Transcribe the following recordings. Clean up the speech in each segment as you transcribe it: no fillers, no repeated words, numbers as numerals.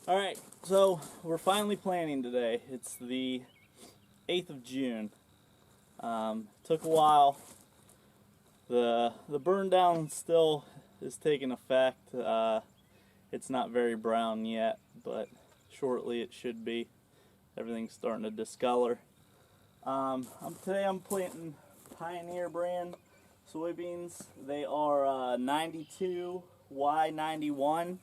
Alright, so we're finally planting today. It's the 8th of June. Took a while. The burn down still is taking effect. It's not very brown yet, but shortly it should be. Everything's starting to discolor. Today I'm planting Pioneer brand soybeans. They are 92 Y91.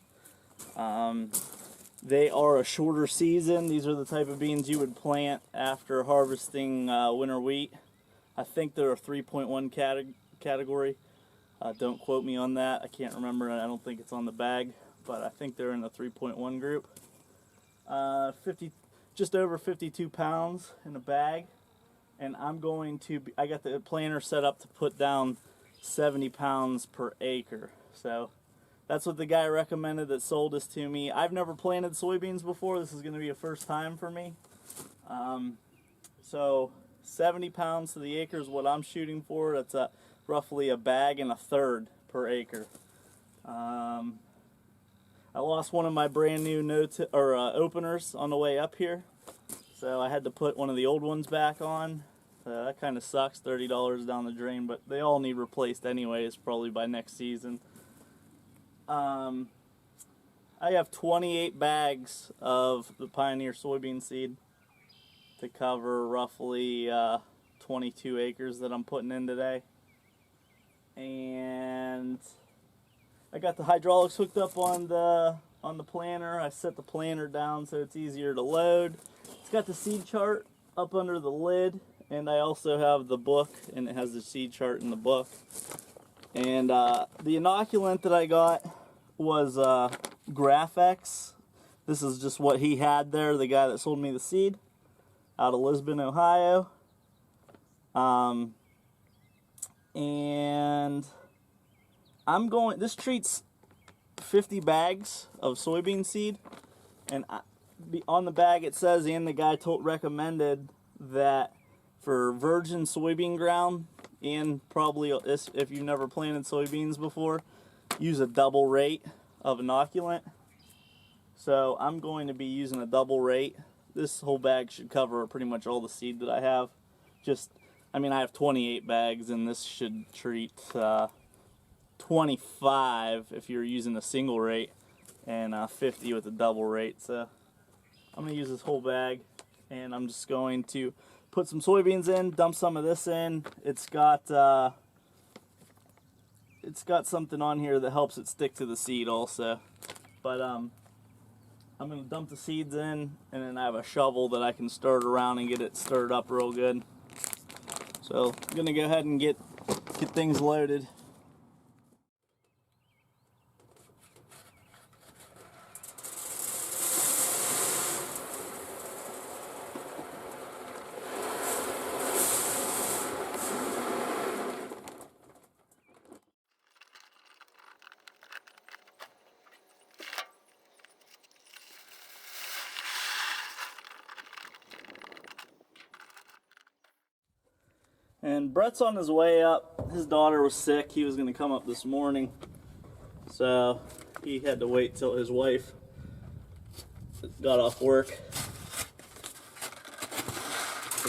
They are a shorter season. These are the type of beans you would plant after harvesting winter wheat. I think they're a 3.1 category. Don't quote me on that. I can't remember. I don't think it's on the bag, but I think they're in the 3.1 group. 50, just over 52 pounds in a bag, and I got the planter set up to put down 70 pounds per acre. So that's what the guy recommended that sold this to me. I've never planted soybeans before. This is going to be a first time for me. So 70 pounds to the acre is what I'm shooting for. That's roughly a bag and a third per acre. I lost one of my brand new openers on the way up here, so I had to put one of the old ones back on. That kind of sucks, $30 down the drain, but they all need replaced anyways, probably by next season. I have 28 bags of the Pioneer soybean seed to cover roughly 22 acres that I'm putting in today. And I got the hydraulics hooked up on the planter. I set the planter down so it's easier to load. It's got the seed chart up under the lid, and I also have the book, and it has the seed chart in the book. And the inoculant that I got was Graphex. This is just what he had there, the guy that sold me the seed, out of Lisbon, Ohio. And this treats 50 bags of soybean seed, and on the bag it says, and the guy recommended that for virgin soybean ground, and probably if you've never planted soybeans before, use a double rate of inoculant. So I'm going to be using a double rate. This whole bag should cover pretty much all the seed that I have. I have 28 bags, and this should treat 25 if you're using a single rate, and 50 with a double rate. So I'm going to use this whole bag, and I'm just going to put some soybeans in, dump some of this in. It's got something on here that helps it stick to the seed also. But I'm going to dump the seeds in, and then I have a shovel that I can stir it around and get it stirred up real good. So I'm going to go ahead and get things loaded. And Brett's on his way up. His daughter was sick. He was going to come up this morning, so he had to wait till his wife got off work to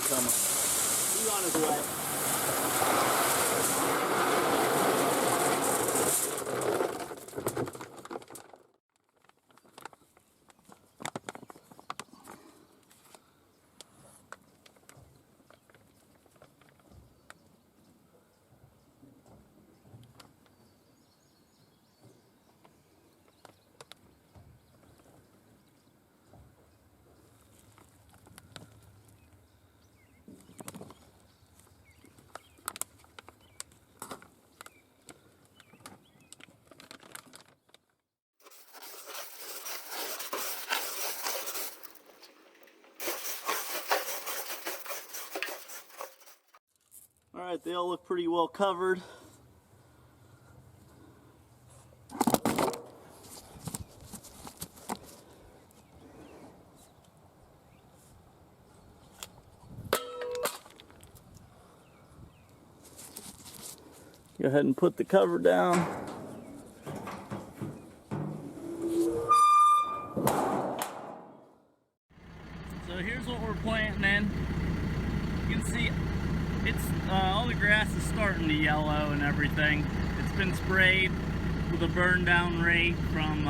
come. He's on his way. Alright, they all look pretty well covered. Go ahead and put the cover down. all the grass is starting to yellow and everything. It's been sprayed with a burn down rate from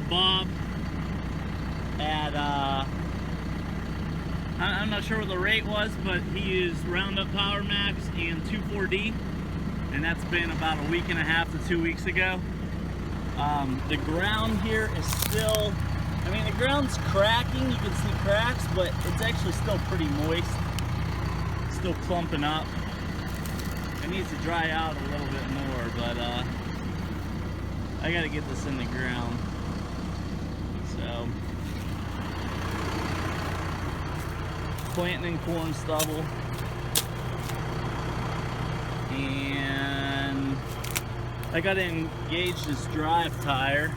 Bob at I'm not sure what the rate was, but he used Roundup Power Max and 2,4-D, and that's been about a week and a half to 2 weeks ago. The ground here is still, I mean, the ground's cracking, you can see cracks, but it's actually still pretty moist, still clumping up. It needs to dry out a little bit more, but I gotta get this in the ground. So, planting corn stubble, and I gotta engage this drive tire.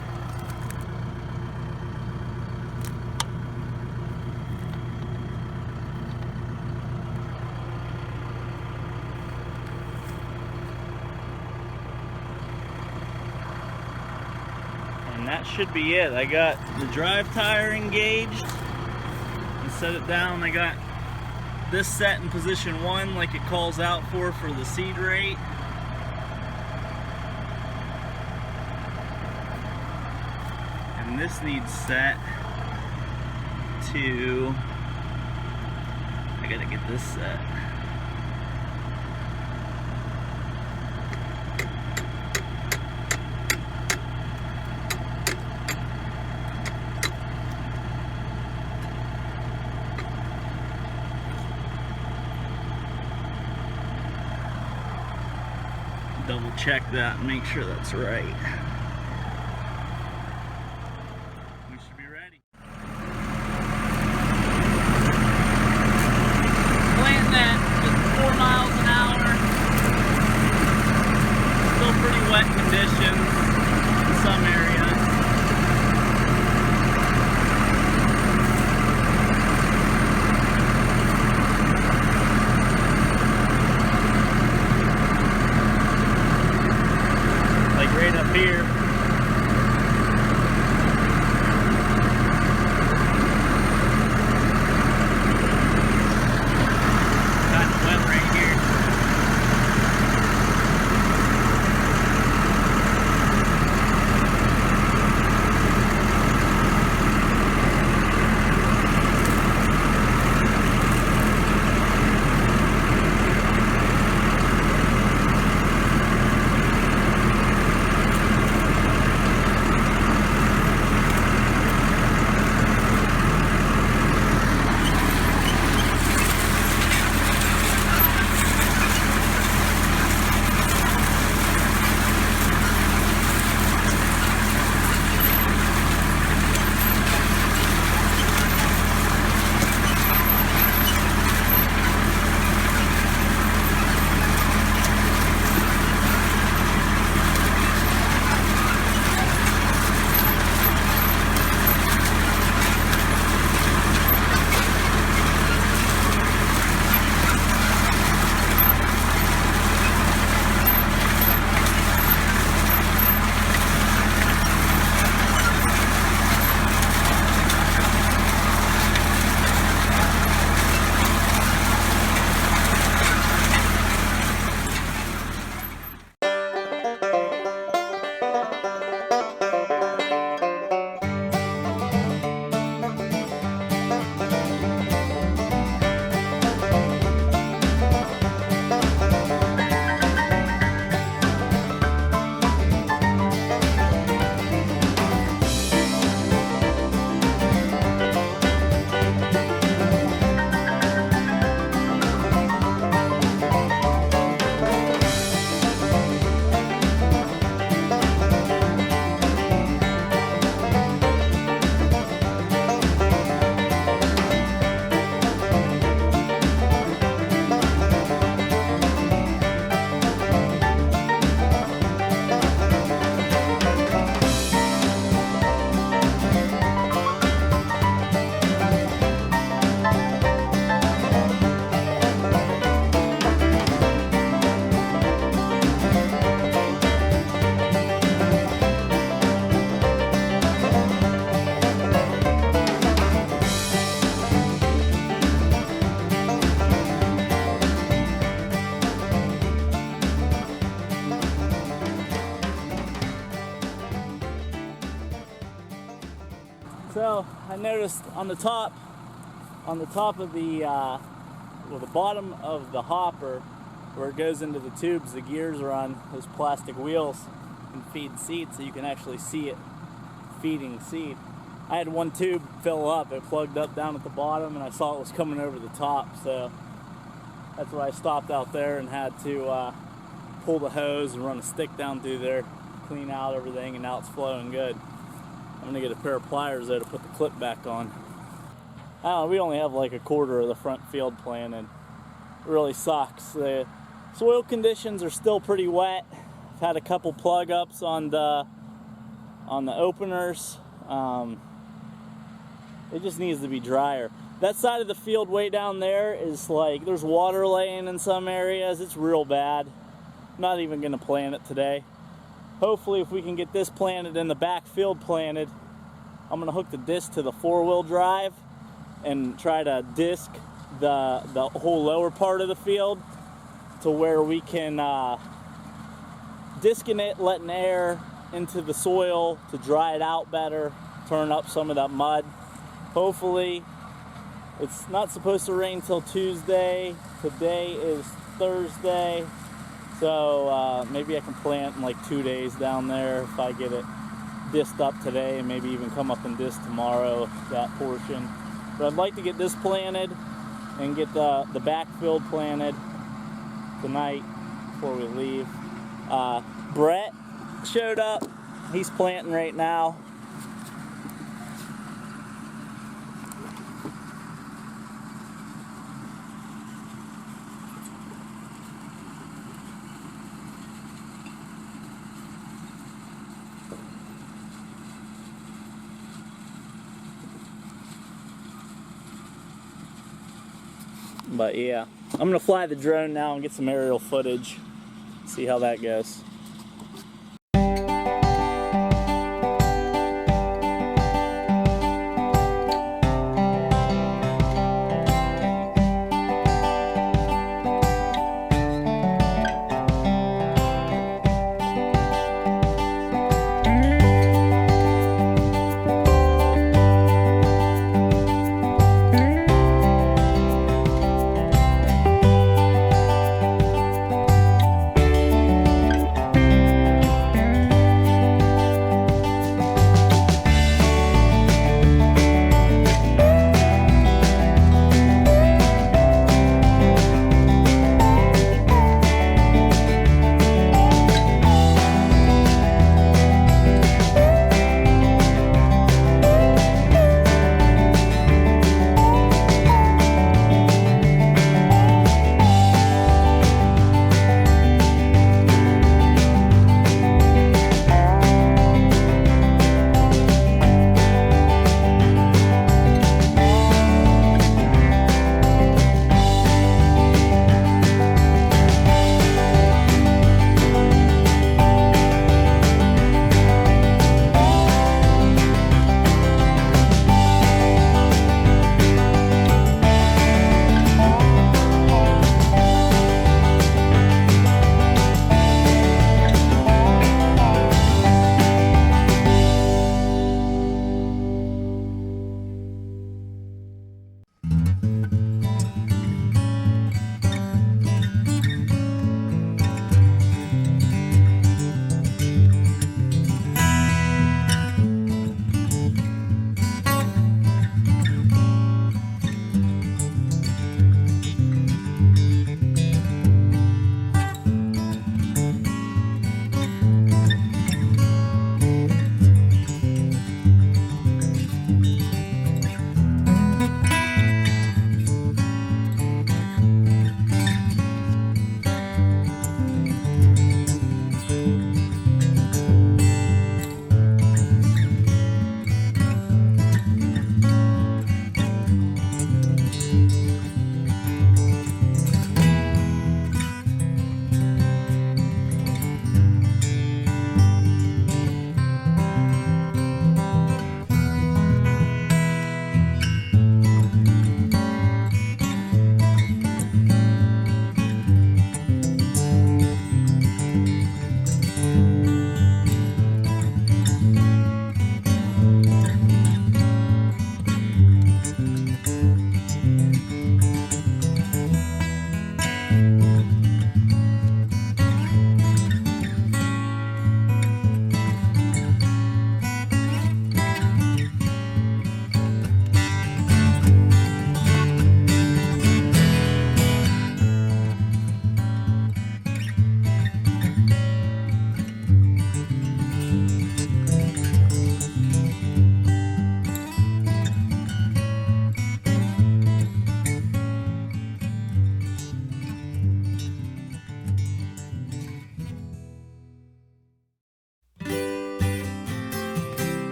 And that should be it. I got the drive tire engaged and set it down. I got this set in position 1 like it calls out for the seed rate. And this needs set to, I gotta get this set. Double check that and make sure that's right. We should be ready. Planting at 4 miles an hour. Still pretty wet conditions in some areas. Right up here. So I noticed on the top of the well, the bottom of the hopper, where it goes into the tubes, the gears are on those plastic wheels and feed seed, so you can actually see it feeding seed. I had one tube fill up, it plugged up down at the bottom, and I saw it was coming over the top, so that's why I stopped out there and had to pull the hose and run a stick down through there, clean out everything, and now it's flowing good. I'm gonna get a pair of pliers though to put the clip back on. We only have like a quarter of the front field planted. It really sucks. The soil conditions are still pretty wet. I've had a couple plug ups on the openers. It just needs to be drier. That side of the field way down there is like, there's water laying in some areas. It's real bad. I'm not even gonna plant it today. Hopefully if we can get this planted and the back field planted, I'm gonna hook the disc to the 4-wheel drive and try to disc the whole lower part of the field to where we can discing it, letting air into the soil to dry it out better, turn up some of that mud. Hopefully, it's not supposed to rain till Tuesday. Today is Thursday, so maybe I can plant in like 2 days down there if I get it disced up today, and maybe even come up and disc tomorrow, that portion. But I'd like to get this planted and get the backfield planted tonight before we leave. Brett showed up. He's planting right now. But yeah, I'm gonna fly the drone now and get some aerial footage, see how that goes.